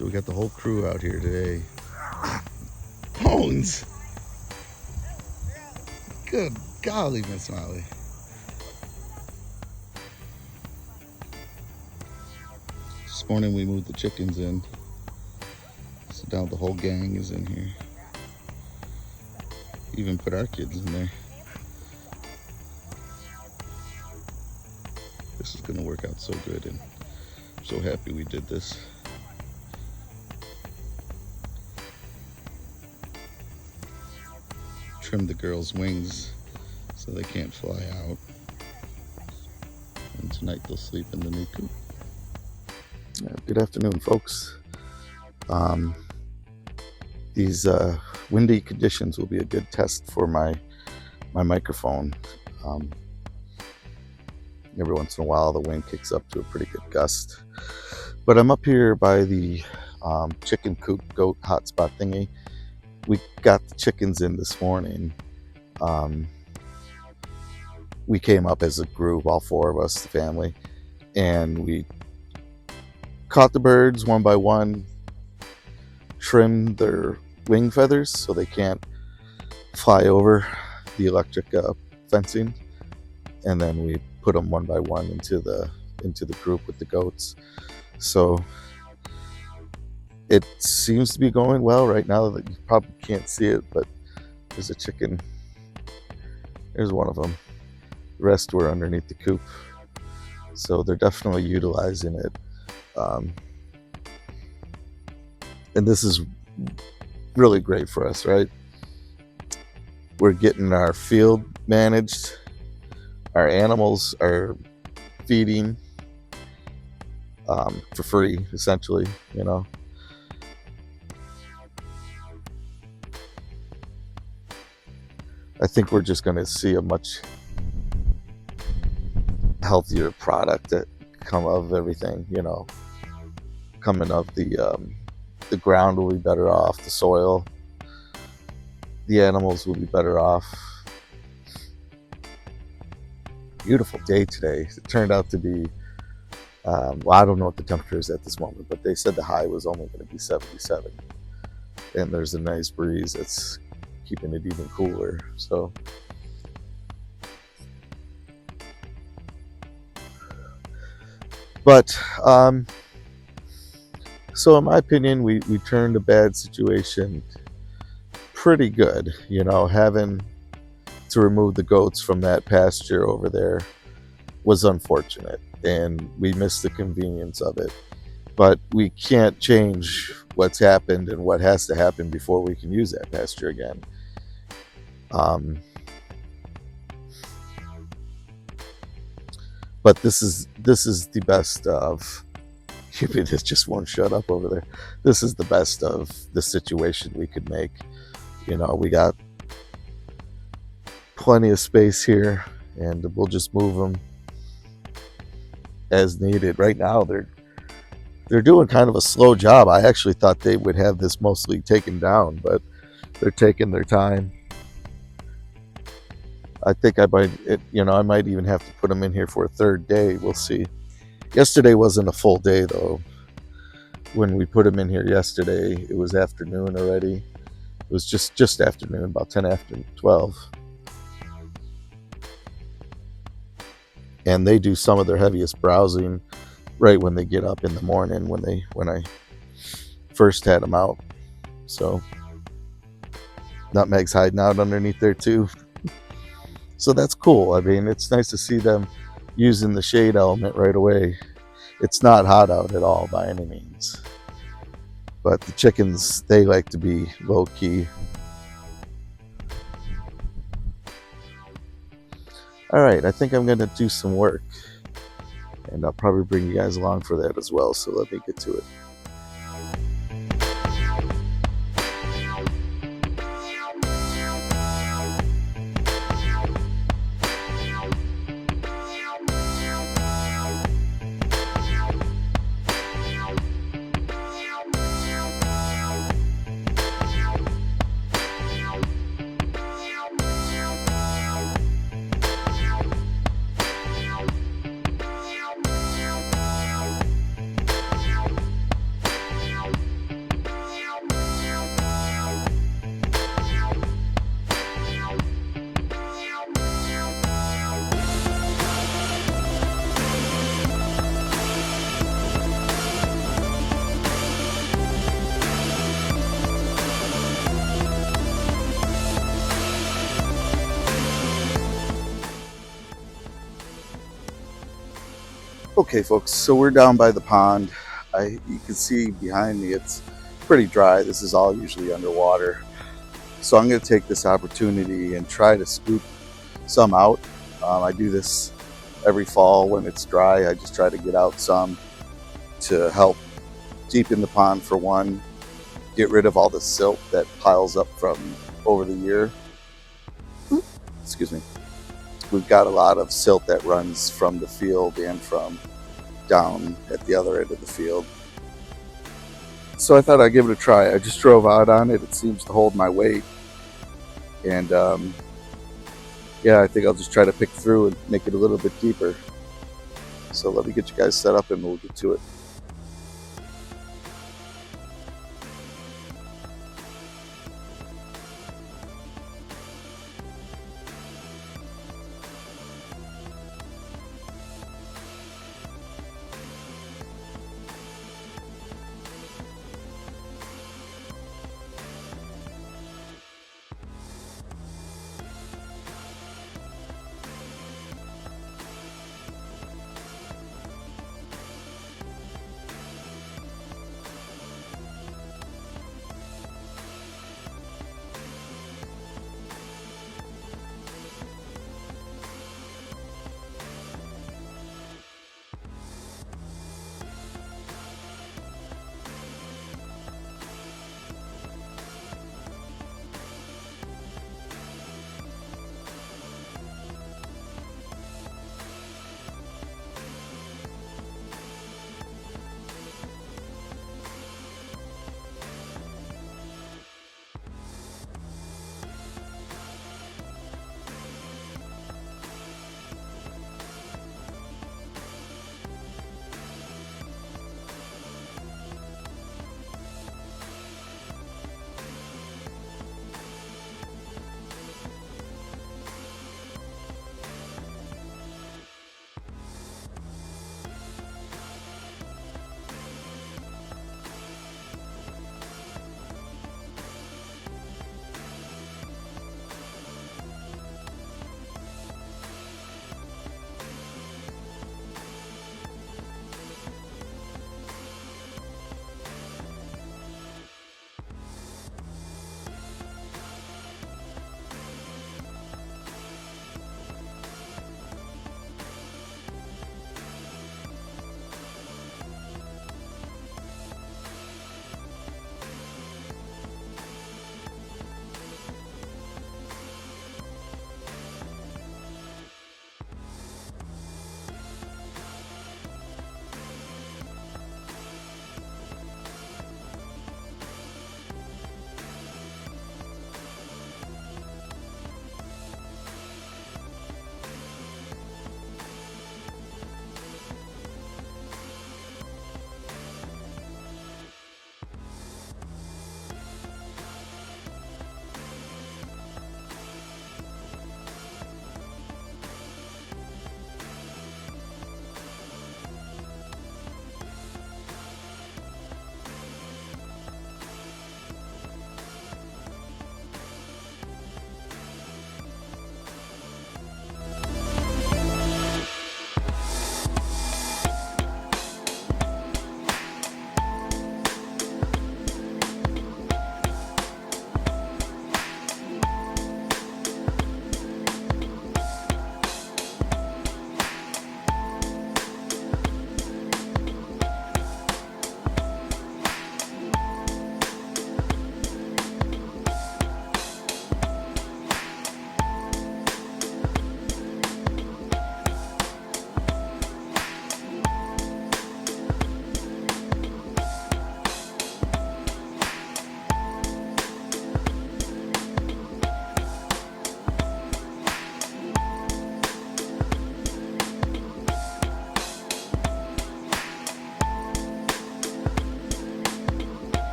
So we got the whole crew out here today. Bones! Good golly, Miss Molly. This morning we moved the chickens in. So now the whole gang is in here. Even put our kids in there. This is gonna work out so good, and I'm so happy we did this. Trimmed the girls' wings so they can't fly out. And tonight they'll sleep in the new coop. Good afternoon, folks. These windy conditions will be a good test for my microphone. Every once in a while the wind kicks up to a pretty good gust. But I'm up here by the chicken coop goat hotspot thingy. We got the chickens in this morning. We came up as a group, all four of us, the family, and we caught the birds one by one, trimmed their wing feathers so they can't fly over the electric fencing, and then we put them one by one into the group with the goats. So it seems to be going well right now. That you probably can't see it, but there's a chicken. There's one of them. The rest were underneath the coop, so they're definitely utilizing it. And this is really great for us, right? We're getting our field managed. Our animals are feeding for free, essentially, you know. I think we're just going to see a much healthier product that come of everything, you know. Coming of the ground will be better off, the soil, the animals will be better off. Beautiful day today. It turned out to be, well, I don't know what the temperature is at this moment, but they said the high was only going to be 77. And there's a nice breeze that's keeping it even cooler. So, but, so in my opinion, we turned a bad situation pretty good, you know. Having to remove the goats from that pasture over there was unfortunate, and we missed the convenience of it. But we can't change what's happened and what has to happen before we can use that pasture again. But this is the best of. Cupid just won't shut up over there. This is the best of the situation we could make. You know, we got plenty of space here, and we'll just move them as needed. Right now, they're doing kind of a slow job. I actually thought they would have this mostly taken down, but they're taking their time. I think I might even have to put them in here for a third day. We'll see. Yesterday wasn't a full day, though. When we put them in here yesterday, it was afternoon already. It was just afternoon, about 10 after 12. And they do some of their heaviest browsing right when they get up in the morning, when I first had them out. So Nutmeg's hiding out underneath there too. So that's cool. I mean, it's nice to see them using the shade element right away. It's not hot out at all by any means. But the chickens, they like to be low key. All right, I think I'm going to do some work. And I'll probably bring you guys along for that as well. So let me get to it. Okay, folks, so we're down by the pond. You can see behind me it's pretty dry. This is all usually underwater. So I'm going to take this opportunity and try to scoop some out. I do this every fall when it's dry. I just try to get out some to help deepen the pond for one, get rid of all the silt that piles up from over the year. Excuse me. We've got a lot of silt that runs from the field and from down at the other end of the field. So I thought I'd give it a try. I just drove out on it. It seems to hold my weight. And yeah, I think I'll just try to pick through and make it a little bit deeper. So let me get you guys set up and we'll get to it.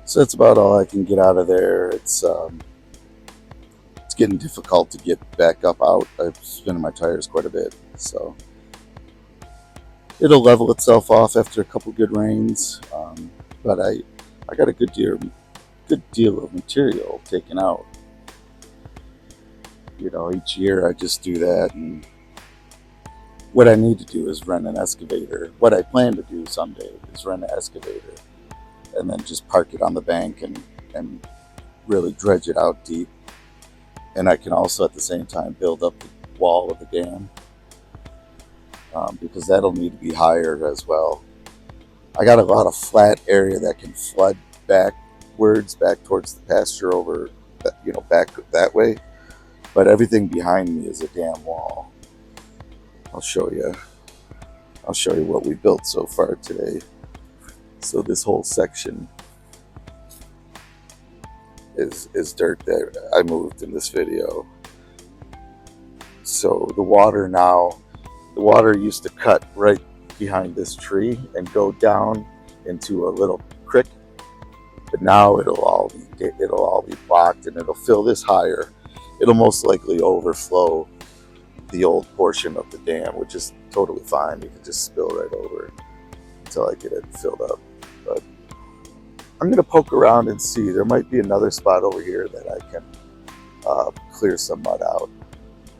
So that's about all I can get out of there. It's getting difficult to get back up out. I'm spinning my tires quite a bit, so it'll level itself off after a couple good rains. But I got a good deal of material taken out. Each year I just do that, and what I need to do is rent an excavator. What I plan to do someday is rent an excavator and then just park it on the bank and really dredge it out deep. And I can also at the same time build up the wall of the dam, because that'll need to be higher as well. I got a lot of flat area that can flood backwards, back towards the pasture over, back that way. But everything behind me is a dam wall. I'll show you what we built so far today. So this whole section is dirt that I moved in this video. So the water used to cut right behind this tree and go down into a little creek, but now it'll all be blocked and it'll fill this higher. It'll most likely overflow the old portion of the dam, which is totally fine. You can just spill right over until I get it filled up. But I'm going to poke around and see. There might be another spot over here that I can clear some mud out.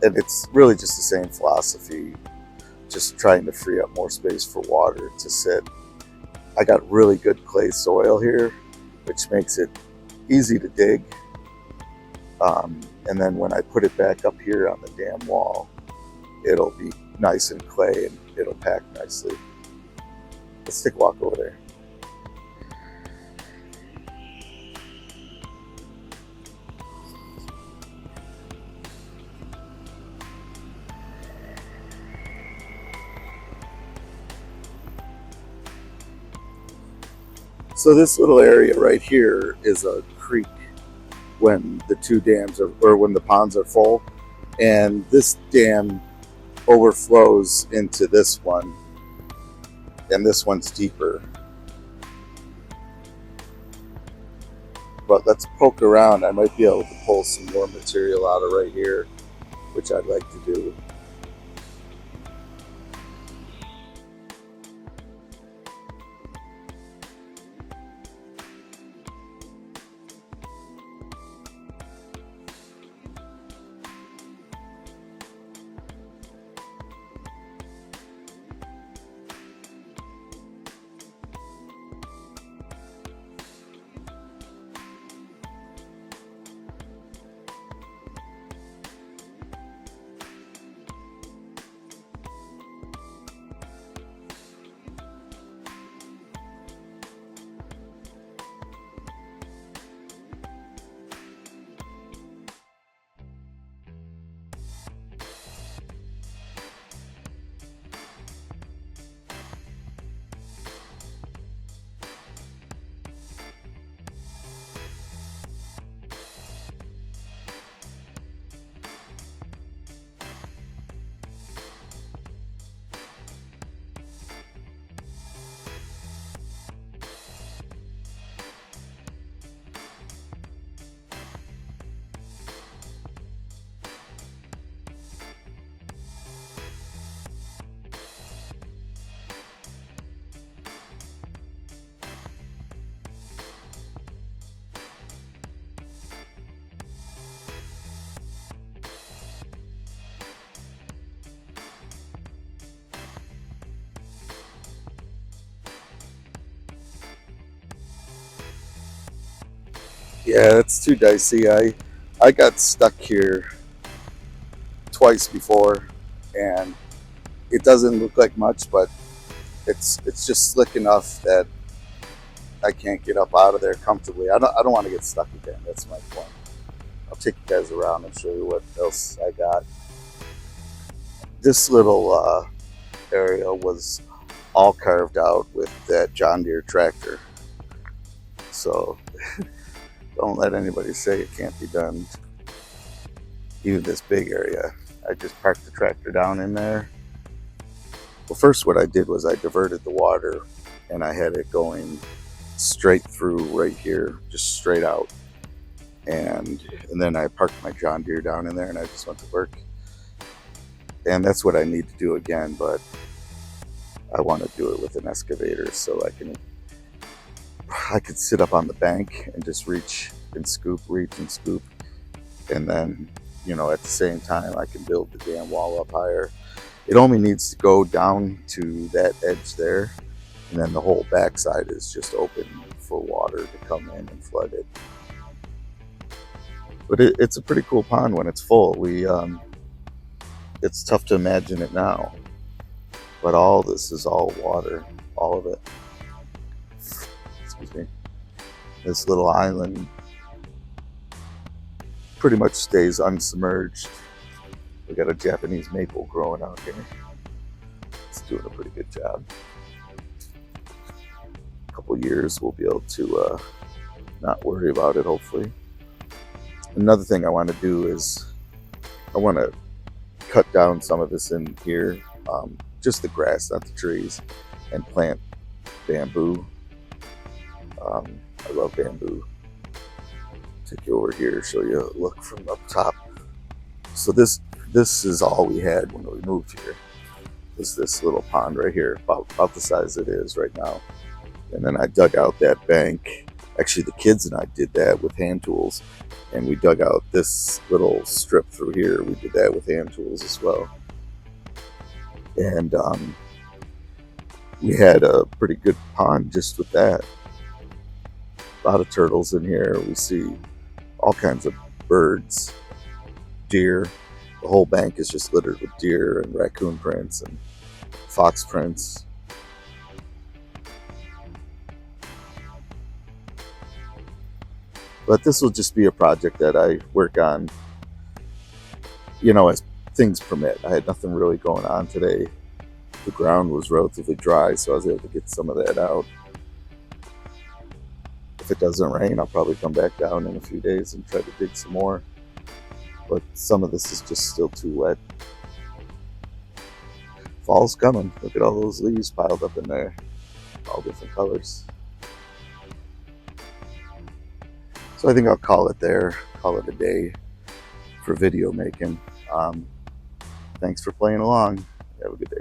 And it's really just the same philosophy, just trying to free up more space for water to sit. I got really good clay soil here, which makes it easy to dig. And then when I put it back up here on the dam wall, it'll be nice and clay and it'll pack nicely. Let's take a walk over there. So this little area right here is a creek when the two dams or when the ponds are full, and this dam overflows into this one, and this one's deeper. But let's poke around. I might be able to pull some more material out of right here, which I'd like to do. Yeah, it's too dicey. I got stuck here twice before, and it doesn't look like much, but it's just slick enough that I can't get up out of there comfortably. I don't want to get stuck again. That's my point. I'll take you guys around and show you what else I got. This little area was all carved out with that John Deere tractor. So don't let anybody say it can't be done. Even this big area. I just parked the tractor down in there. Well, first what I did was I diverted the water and I had it going straight through right here, just straight out. And then I parked my John Deere down in there, and I just went to work. And that's what I need to do again, but I want to do it with an excavator so I could sit up on the bank and just reach and scoop, and then, at the same time I can build the damn wall up higher. It only needs to go down to that edge there, and then the whole backside is just open for water to come in and flood it. But it's a pretty cool pond when it's full. It's tough to imagine it now, but all this is all water, all of it. Excuse me. This little island pretty much stays unsubmerged. We got a Japanese maple growing out here. It's doing a pretty good job. A couple years we'll be able to not worry about it, hopefully. Another thing I want to do is I want to cut down some of this in here, just the grass, not the trees, and plant bamboo. I love bamboo. Take you over here, show you a look from up top. So this is all we had when we moved here. Was this little pond right here, about the size it is right now. And then I dug out that bank. Actually, the kids and I did that with hand tools, and we dug out this little strip through here. We did that with hand tools as well. And we had a pretty good pond just with that. A lot of turtles in here. We see all kinds of birds, deer. The whole bank is just littered with deer and raccoon prints and fox prints. But this will just be a project that I work on, as things permit. I had nothing really going on today. The ground was relatively dry, so I was able to get some of that out. If it doesn't rain, I'll probably come back down in a few days and try to dig some more. But some of this is just still too wet. Fall's coming. Look at all those leaves piled up in there. All different colors. So I think I'll call it there. Call it a day for video making. Thanks for playing along. Have a good day.